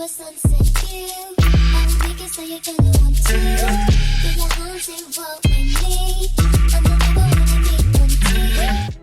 a sunset view. I'll make it so you're gonna want to. Get your arms involved with me. I'm the river when you need one too.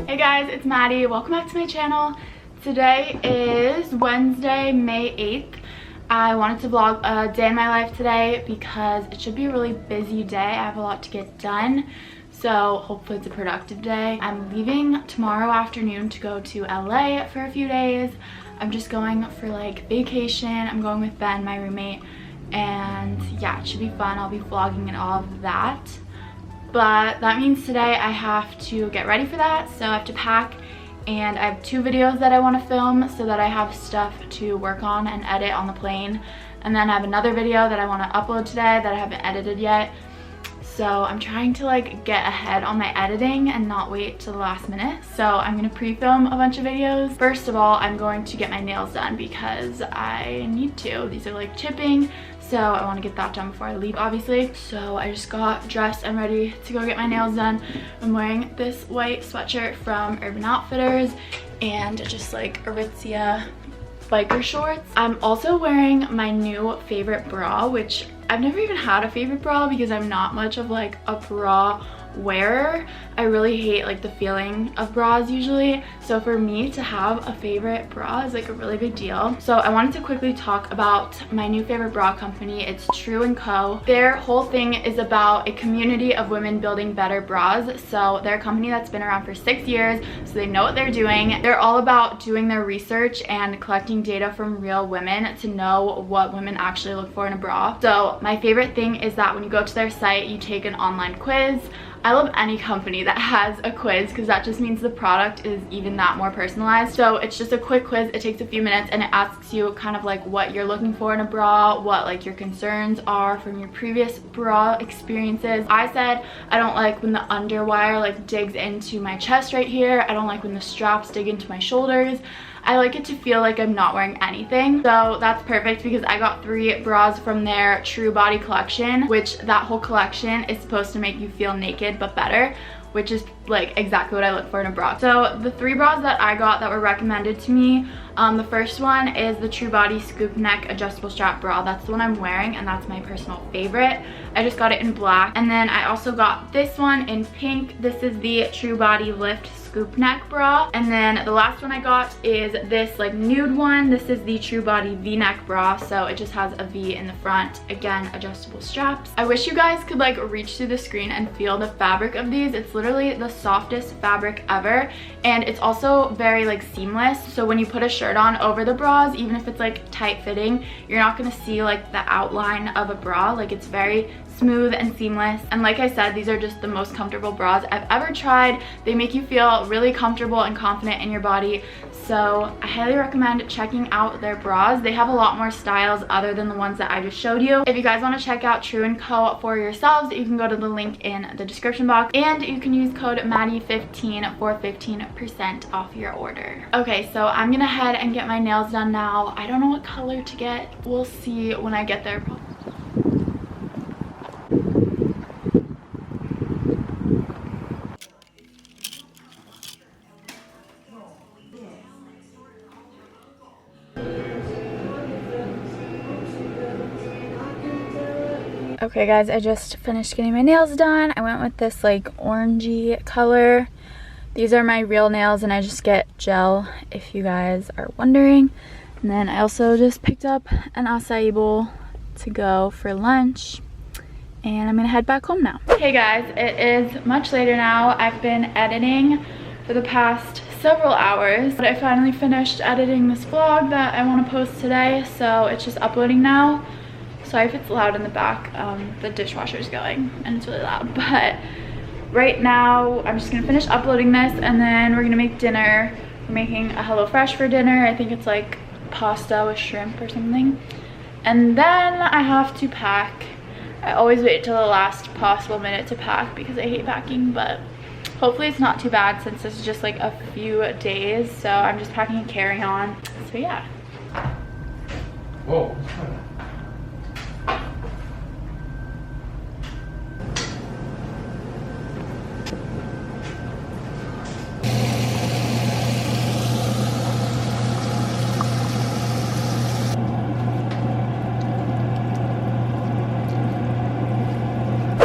Hey guys, it's Maddie. Welcome back to my channel. Today is Wednesday, May 8th. I wanted to vlog a day in my life today because it should be a really busy day. I have a lot to get done, so hopefully it's a productive day. I'm leaving tomorrow afternoon to go to LA for a few days. I'm just going for like vacation. I'm going with Ben, my roommate, and yeah, it should be fun. I'll be vlogging and all of that. But that means today I have to get ready for that, so I have to pack, and I have 2 videos that I want to film so that I have stuff to work on and edit on the plane. And then I have another video that I want to upload today that I haven't edited yet. So I'm trying to like get ahead on my editing and not wait till the last minute. So I'm gonna pre-film a bunch of videos. First of all, I'm going to get my nails done because I need to. These are like chipping. So I want to get that done before I leave, obviously. So I just got dressed and ready to go get my nails done. I'm wearing this white sweatshirt from Urban Outfitters and just like Aritzia biker shorts. I'm also wearing my new favorite bra, which I've never even had a favorite bra because I'm not much of like a bra wearer. I really hate like the feeling of bras usually, so for me to have a favorite bra is like a really big deal. So I wanted to quickly talk about my new favorite bra company. It's True&Co. Their whole thing is about a community of women building better bras. So they're a company that's been around for 6 years, so they know what they're doing. They're all about doing their research and collecting data from real women to know what women actually look for in a bra. So my favorite thing is that when you go to their site, you take an online quiz. I love any company that has a quiz because that just means the product is even that more personalized. So it's just a quick quiz. It takes a few minutes and it asks you kind of like what you're looking for in a bra, what like your concerns are from your previous bra experiences. I said I don't like when the underwire like digs into my chest right here. I don't like when the straps dig into my shoulders. I like it to feel like I'm not wearing anything. So that's perfect because I got 3 bras from their True Body collection, which that whole collection is supposed to make you feel naked but better, which is like exactly what I look for in a bra. So the 3 bras that I got that were recommended to me, the first one is the True Body Scoop Neck Adjustable Strap Bra. That's the one I'm wearing and that's my personal favorite. I just got it in black. And then I also got this one in pink. This is the True Body Lift Scoop Neck Bra. And then the last one I got is this like nude one. This is the True Body V-neck bra, so it just has a V in the front. Again, adjustable straps. I wish you guys could like reach through the screen and feel the fabric of these. It's literally the softest fabric ever, and it's also very like seamless. So when you put a shirt on over the bras, even if it's like tight fitting, you're not gonna see like the outline of a bra. Like it's very smooth and seamless, and like I said, these are just the most comfortable bras I've ever tried. They make you feel really comfortable and confident in your body, so I highly recommend checking out their bras. They have a lot more styles other than the ones that I just showed you. If you guys want to check out True&Co for yourselves, you can go to the link in the description box, and you can use code Maddie15 for 15% off your order. Okay, so I'm gonna head and get my nails done now. I don't know what color to get. We'll see when I get there. Okay guys, I just finished getting my nails done. I went with this like orangey color. These are my real nails and I just get gel if you guys are wondering. And then I also just picked up an acai bowl to go for lunch, and I'm gonna head back home now. Hey guys, it is much later now. I've been editing for the past several hours, but I finally finished editing this vlog that I want to post today, so it's just uploading now. Sorry if it's loud in the back. The dishwasher's going and it's really loud, but right now I'm just gonna finish uploading this and then we're gonna make dinner. We're making a HelloFresh for dinner. I think it's like pasta with shrimp or something. And then I have to pack. I always wait till the last possible minute to pack because I hate packing, but hopefully it's not too bad since this is just like a few days. So I'm just packing a carry-on. So yeah. Whoa.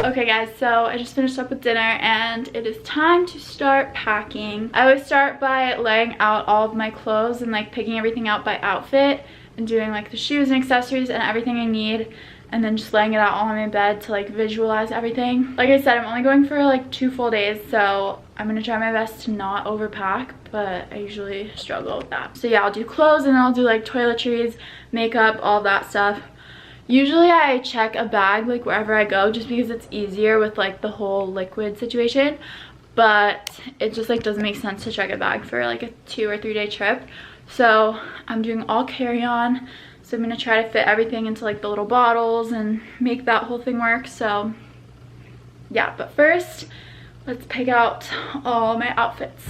Okay guys, so I just finished up with dinner and it is time to start packing. I always start by laying out all of my clothes and like picking everything out by outfit and doing like the shoes and accessories and everything I need, and then just laying it out all on my bed to like visualize everything. Like I said, I'm only going for like 2 full days, so I'm gonna try my best to not overpack, but I usually struggle with that. So yeah, I'll do clothes and then I'll do like toiletries, makeup, all that stuff. Usually I check a bag like wherever I go just because it's easier with like the whole liquid situation, but it just like doesn't make sense to check a bag for like a 2 or 3 day trip. So I'm doing all carry-on, so I'm gonna try to fit everything into like the little bottles and make that whole thing work. So yeah, but first let's pick out all my outfits.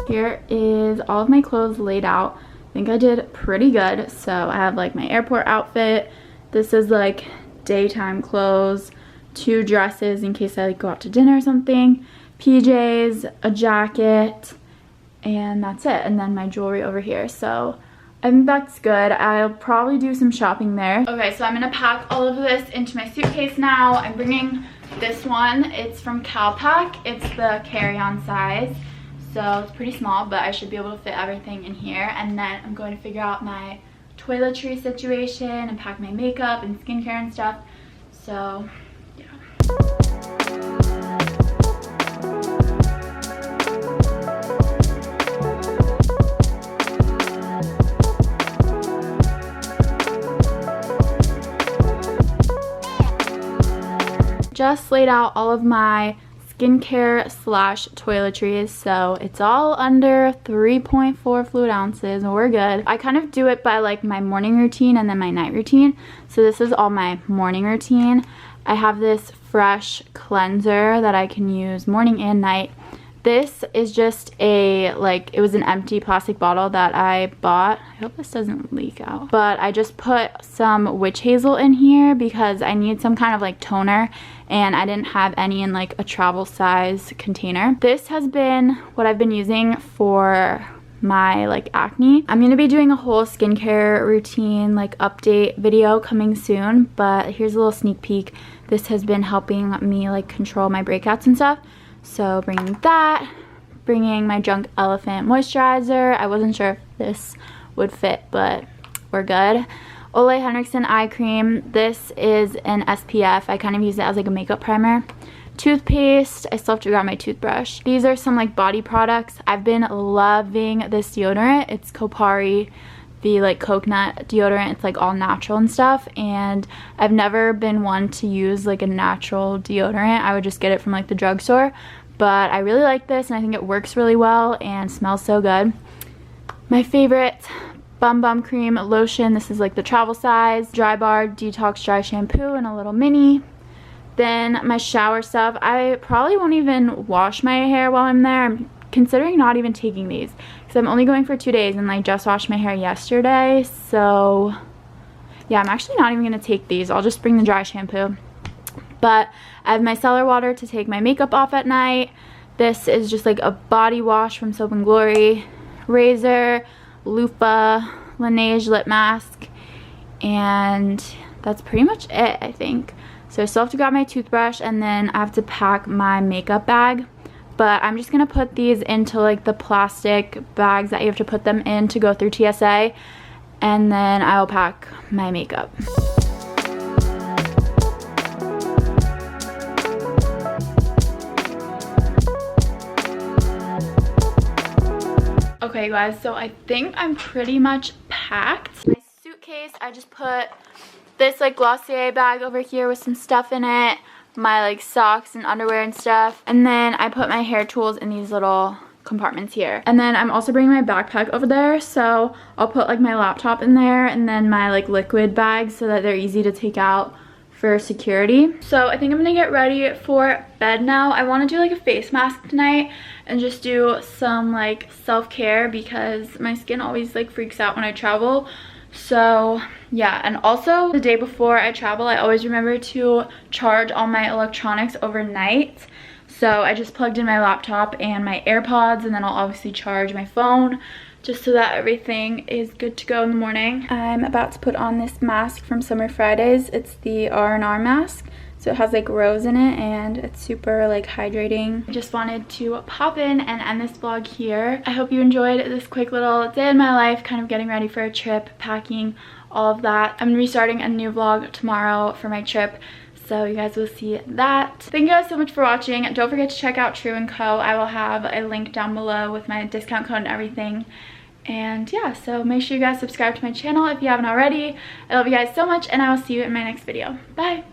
Here is all of my clothes laid out. I think I did pretty good. So I have like my airport outfit. This is like daytime clothes, 2 dresses in case I like go out to dinner or something, PJs, a jacket, and that's it. And then my jewelry over here. So I think that's good. I'll probably do some shopping there. Okay, so I'm gonna pack all of this into my suitcase now. I'm bringing this one. It's from Calpac. It's the carry-on size. So it's pretty small, but I should be able to fit everything in here. And then I'm going to figure out my toiletry situation and pack my makeup and skincare and stuff. So yeah. Just laid out all of my skincare slash toiletries, so it's all under 3.4 fluid ounces and we're good. I kind of do it by like my morning routine and then my night routine. So this is all my morning routine. I have this fresh cleanser that I can use morning and night. This is just a, like, it was an empty plastic bottle that I bought. I hope this doesn't leak out. But I just put some witch hazel in here because I need some kind of like toner, and I didn't have any in like a travel size container. This has been what I've been using for my like acne. I'm gonna be doing a whole skincare routine like update video coming soon, but here's a little sneak peek. This has been helping me like control my breakouts and stuff. So bringing that, bringing my Drunk Elephant moisturizer. I wasn't sure if this would fit, but we're good. Ole Henriksen eye cream. This is an SPF. I kind of use it as like a makeup primer. Toothpaste. I still have to grab my toothbrush. These are some like body products. I've been loving this deodorant. It's Kopari, the like coconut deodorant. It's like all natural and stuff, and I've never been one to use like a natural deodorant. I would just get it from like the drugstore, but I really like this and I think it works really well and smells so good. My favorite Bum Bum Cream lotion. This is like the travel size. Dry Bar Detox Dry Shampoo and a little mini. Then my shower stuff. I probably won't even wash my hair while I'm there. I'm considering not even taking these because I'm only going for 2 days and I just washed my hair yesterday. So yeah, I'm actually not even gonna take these. I'll just bring the dry shampoo. But I have my cellar water to take my makeup off at night. This is just like a body wash from Soap & Glory. Razor, loofah, Laneige lip mask, and that's pretty much it, I think. So I still have to grab my toothbrush, and then I have to pack my makeup bag. But I'm just gonna put these into like the plastic bags that you have to put them in to go through TSA, and then I'll pack my makeup. Okay guys, so I think I'm pretty much packed. My suitcase, I just put this like Glossier bag over here with some stuff in it, my like socks and underwear and stuff, and then I put my hair tools in these little compartments here. And then I'm also bringing my backpack over there, so I'll put like my laptop in there and then my like liquid bags so that they're easy to take out for security. So I think I'm gonna get ready for bed now. I want to do like a face mask tonight and just do some like self-care because my skin always like freaks out when I travel. So yeah, and also the day before I travel, I always remember to charge all my electronics overnight. So I just plugged in my laptop and my AirPods, and then I'll obviously charge my phone just so that everything is good to go in the morning. I'm about to put on this mask from Summer Fridays. It's the R&R mask. So it has like rose in it and it's super like hydrating. I just wanted to pop in and end this vlog here. I hope you enjoyed this quick little day in my life, kind of getting ready for a trip, packing, all of that. I'm gonna be starting a new vlog tomorrow for my trip, so you guys will see that. Thank you guys so much for watching. Don't forget to check out true&co. I will have a link down below with my discount code and everything. And yeah, so make sure you guys subscribe to my channel if you haven't already. I love you guys so much, and I will see you in my next video. Bye!